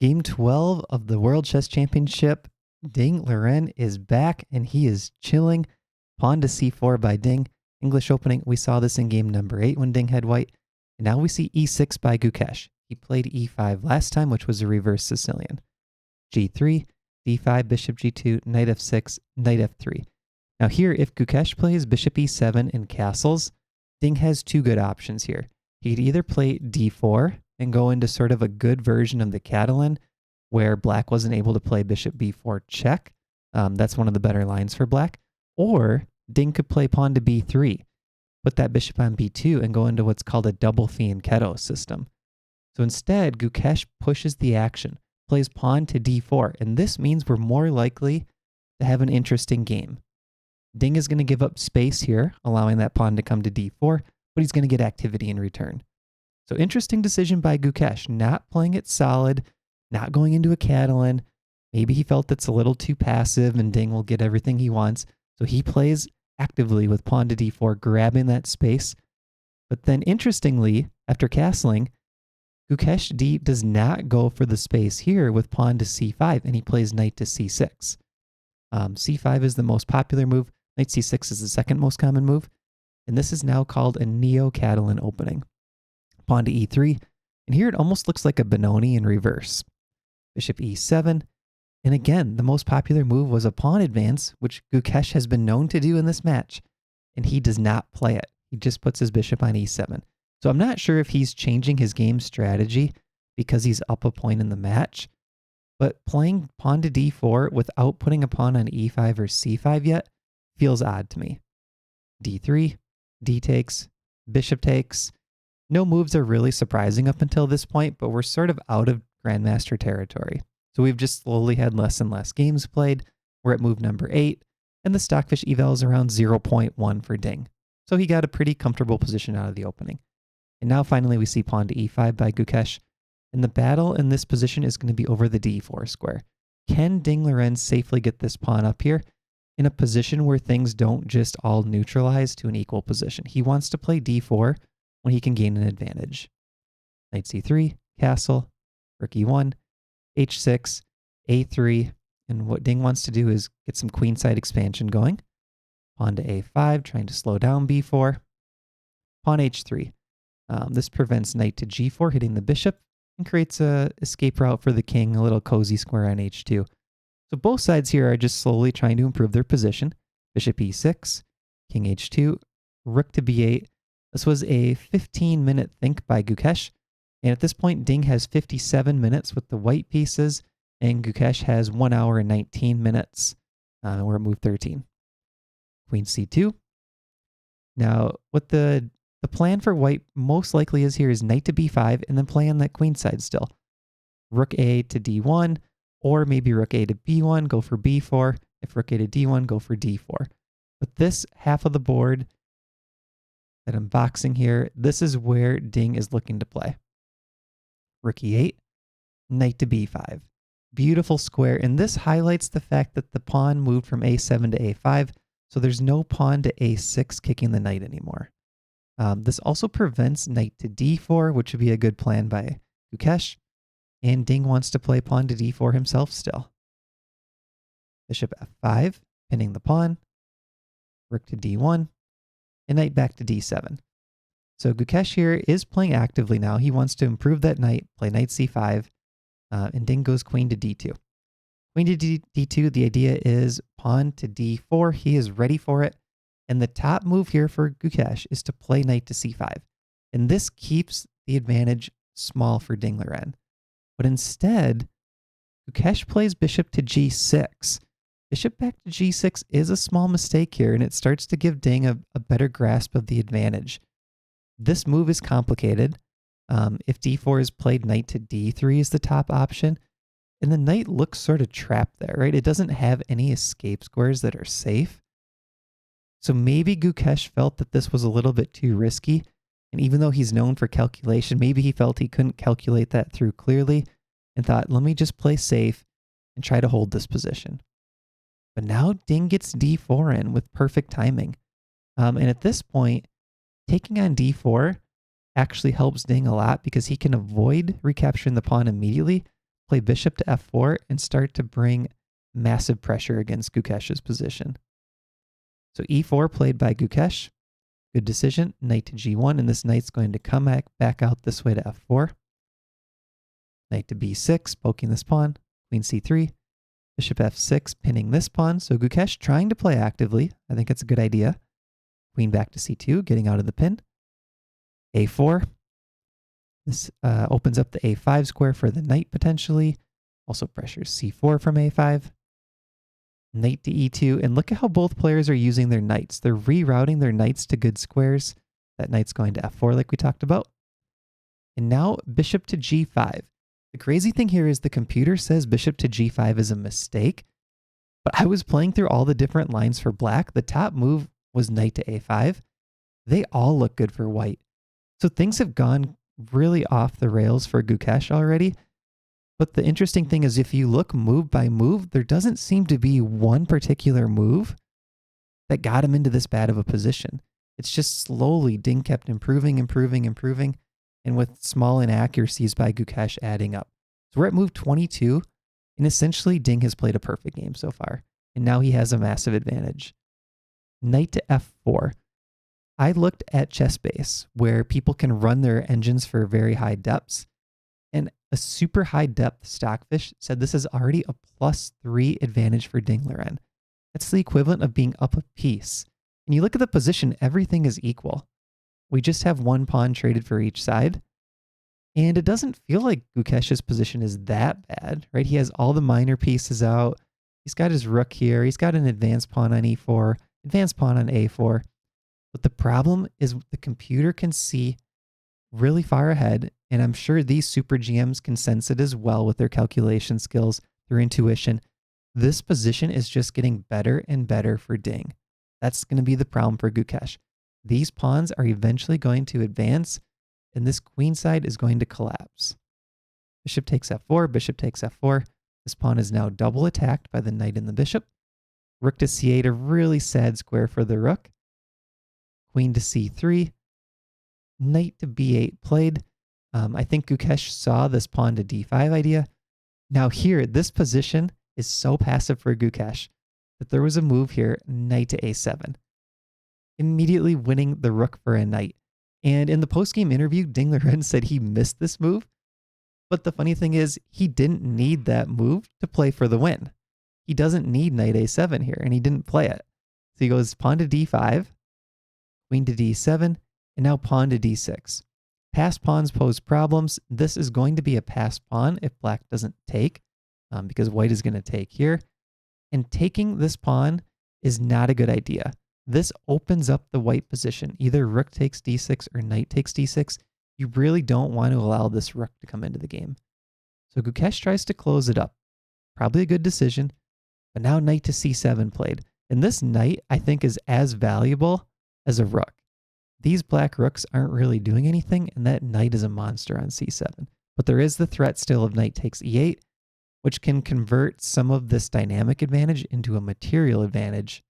Game 12 of the World Chess Championship. Ding Liren is back and he is chilling. Pawn to c4 by Ding. English opening, we saw this in game number 8 when Ding had white. And now we see e6 by Gukesh. He played e5 last time, which was a reverse Sicilian. g3, d5, bishop g2, knight f6, knight f3. Now here, if Gukesh plays bishop e7 and castles, Ding has two good options here. He could either play d4 and go into sort of a good version of the Catalan, where black wasn't able to play bishop b4 check. That's one of the better lines for black. Or Ding could play pawn to b3, put that bishop on b2, and go into what's called a double fianchetto system. So instead, Gukesh pushes the action, plays pawn to d4, and this means we're more likely to have an interesting game. Ding is going to give up space here, allowing that pawn to come to d4, but he's going to get activity in return. So interesting decision by Gukesh, not playing it solid, not going into a Catalan. Maybe he felt it's a little too passive and Ding will get everything he wants. So he plays actively with pawn to d4, grabbing that space. But then interestingly, after castling, Gukesh D does not go for the space here with pawn to c5, and he plays knight to c6. c5 is the most popular move. Knight c6 is the second most common move. And this is now called a neo-Catalan opening. Pawn to e3. And here it almost looks like a Benoni in reverse. Bishop e7. And again, the most popular move was a pawn advance, which Gukesh has been known to do in this match. And he does not play it. He just puts his bishop on e7. So I'm not sure if he's changing his game strategy because he's up a point in the match. But playing pawn to d4 without putting a pawn on e5 or c5 yet feels odd to me. d3, d takes, bishop takes. No moves are really surprising up until this point, but we're sort of out of Grandmaster territory. So we've just slowly had less and less games played. We're at move number 8, and the Stockfish eval is around 0.1 for Ding. So he got a pretty comfortable position out of the opening. And now finally we see pawn to e5 by Gukesh. And the battle in this position is going to be over the d4 square. Can Ding Liren safely get this pawn up here in a position where things don't just all neutralize to an equal position? He wants to play d4 when he can gain an advantage. Knight c3, castle, rook e1, h6, a3, and what Ding wants to do is get some queenside expansion going. Pawn to a5, trying to slow down b4. Pawn h3. This prevents knight to g4 hitting the bishop and creates a escape route for the king, a little cozy square on h2. So both sides here are just slowly trying to improve their position. Bishop e6, king h2, rook to b8. This was a 15-minute think by Gukesh. And at this point, Ding has 57 minutes with the white pieces, and Gukesh has 1 hour and 19 minutes. We're at move 13. Queen c2. Now, what the plan for white most likely is here is knight to b5, and then play on that queen side still. Rook a to d1, or maybe rook a to b1, go for b4. If rook a to d1, go for d4. But this half of the board that I'm boxing here, this is where Ding is looking to play. Rook e8, knight to b5. Beautiful square, and this highlights the fact that the pawn moved from a7 to a5, so there's no pawn to a6 kicking the knight anymore. This also prevents knight to d4, which would be a good plan by Gukesh, and Ding wants to play pawn to d4 himself still. Bishop f5, pinning the pawn, rook to d1, and knight back to d7. So Gukesh here is playing actively now. He wants to improve that knight, play knight c5, and Ding goes queen to d2. Queen to d2, the idea is pawn to d4. He is ready for it. And the top move here for Gukesh is to play knight to c5. And this keeps the advantage small for Ding Liren. But instead, Gukesh plays bishop to g6. Bishop back to g6 is a small mistake here, and it starts to give Ding a better grasp of the advantage. This move is complicated. If d4 is played, knight to d3 is the top option. And the knight looks sort of trapped there, right? It doesn't have any escape squares that are safe. So maybe Gukesh felt that this was a little bit too risky. And even though he's known for calculation, maybe he felt he couldn't calculate that through clearly and thought, let me just play safe and try to hold this position. But now Ding gets d4 in with perfect timing. And at this point, taking on d4 actually helps Ding a lot because he can avoid recapturing the pawn immediately play bishop to f4 and start to bring massive pressure against Gukesh's position. So e4 played by Gukesh. Good decision. Knight to g1, and this knight's going to come back out this way to f4. Knight to b6, poking this pawn. Queen c3. Bishop f6, pinning this pawn. So Gukesh trying to play actively. I think it's a good idea. Queen back to c2, getting out of the pin. a4. This opens up the a5 square for the knight potentially. Also pressures c4 from a5. Knight to e2, and look at how both players are using their knights. They're rerouting their knights to good squares. That knight's going to f4 like we talked about. And now bishop to g5. The crazy thing here is the computer says bishop to g5 is a mistake, but I was playing through all the different lines for black. The top move was knight to a5. They all look good for white. So things have gone really off the rails for Gukesh already. But the interesting thing is if you look move by move, there doesn't seem to be one particular move that got him into this bad of a position. It's just slowly Ding kept improving, and with small inaccuracies by Gukesh adding up. So we're at move 22, and essentially Ding has played a perfect game so far, and now he has a massive advantage. Knight to f4. I looked at ChessBase, where people can run their engines for very high depths, and a super high depth Stockfish said this is already a +3 advantage for Ding Liren. That's the equivalent of being up a piece. And you look at the position, everything is equal. We just have one pawn traded for each side. And it doesn't feel like Gukesh's position is that bad, right? He has all the minor pieces out. He's got his rook here. He's got an advanced pawn on e4, advanced pawn on a4. But the problem is the computer can see really far ahead, and I'm sure these super GMs can sense it as well with their calculation skills, their intuition. This position is just getting better and better for Ding. That's going to be the problem for Gukesh. These pawns are eventually going to advance, and this queen side is going to collapse. Bishop takes f4, bishop takes f4. This pawn is now double attacked by the knight and the bishop. Rook to c8, a really sad square for the rook. Queen to c3. Knight to b8 played. I think Gukesh saw this pawn to d5 idea. Now here, this position is so passive for Gukesh that there was a move here, knight to a7. Immediately winning the rook for a knight. And in the post-game interview, Ding Liren said he missed this move. But the funny thing is, he didn't need that move to play for the win. He doesn't need knight a7 here, and he didn't play it. So he goes pawn to d5, queen to d7, and now pawn to d6. Passed pawns pose problems. This is going to be a passed pawn if black doesn't take, because white is going to take here. And taking this pawn is not a good idea. This opens up the white position. Either rook takes d6 or knight takes d6. You really don't want to allow this rook to come into the game. So Gukesh tries to close it up. Probably a good decision. But now knight to c7 played. And this knight, I think, is as valuable as a rook. These black rooks aren't really doing anything, and that knight is a monster on c7. But there is the threat still of knight takes e8, which can convert some of this dynamic advantage into a material advantage.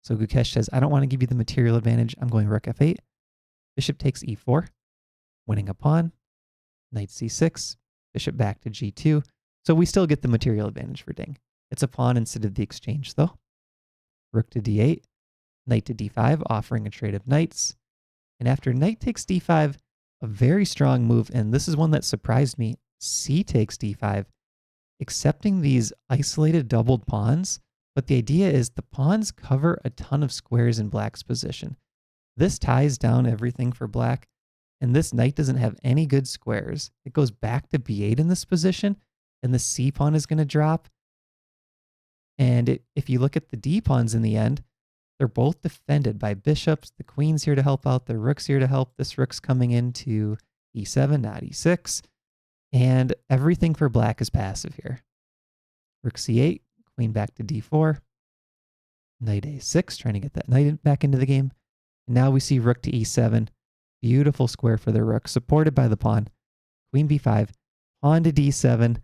So Gukesh says, I don't want to give you the material advantage. I'm going rook f8. Bishop takes e4, winning a pawn. Knight c6, bishop back to g2. So we still get the material advantage for Ding. It's a pawn instead of the exchange, though. Rook to d8, knight to d5, offering a trade of knights. And after knight takes d5, a very strong move, and this is one that surprised me, c takes d5, accepting these isolated doubled pawns. But the idea is the pawns cover a ton of squares in black's position. This ties down everything for black, and this knight doesn't have any good squares. It goes back to b8 in this position, and the c pawn is going to drop. And if you look at the d pawns in the end, they're both defended by bishops. The queen's here to help out. The rook's here to help. This rook's coming into e7, not e6. And everything for black is passive here. Rook c8, queen back to d4. Knight a6, trying to get that knight back into the game. And now we see rook to e7. Beautiful square for the rook, supported by the pawn. Queen b5, pawn to d7.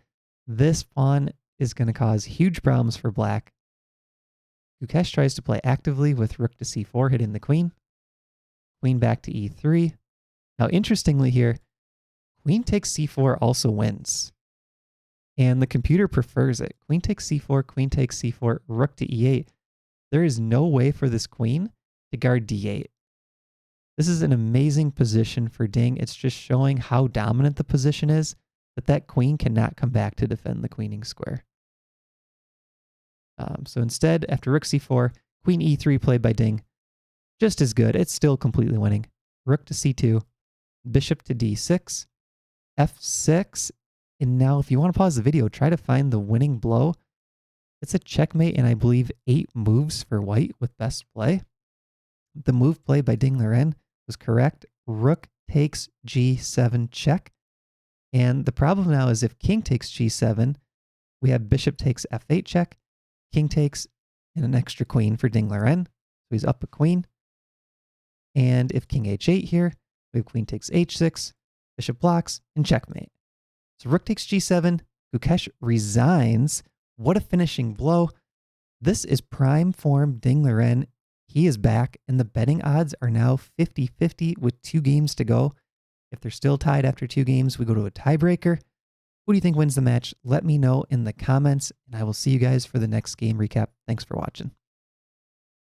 This pawn is going to cause huge problems for black. Gukesh tries to play actively with rook to c4, hitting the queen. Queen back to e3. Now, interestingly here, queen takes c4 also wins. And the computer prefers it. Queen takes c4, queen takes c4, rook to e8. There is no way for this queen to guard d8. This is an amazing position for Ding. It's just showing how dominant the position is, that queen cannot come back to defend the queening square. So instead, after rook c4, queen e3 played by Ding. Just as good. It's still completely winning. Rook to c2, bishop to d6, f6. And now if you want to pause the video, try to find the winning blow. It's a checkmate and I believe 8 moves for white with best play. The move played by Ding Liren was correct. Rook takes g7 check. And the problem now is if king takes g7, we have bishop takes f8 check, king takes, and an extra queen for Ding Liren. So he's up a queen. And if king h8 here, we have queen takes h6, bishop blocks, and checkmate. So rook takes g7, Gukesh resigns. What a finishing blow. This is prime form Ding Liren. He is back, and the betting odds are now 50-50 with 2 games to go. If they're still tied after 2 games, we go to a tiebreaker. Who do you think wins the match? Let me know in the comments, and I will see you guys for the next game recap. Thanks for watching.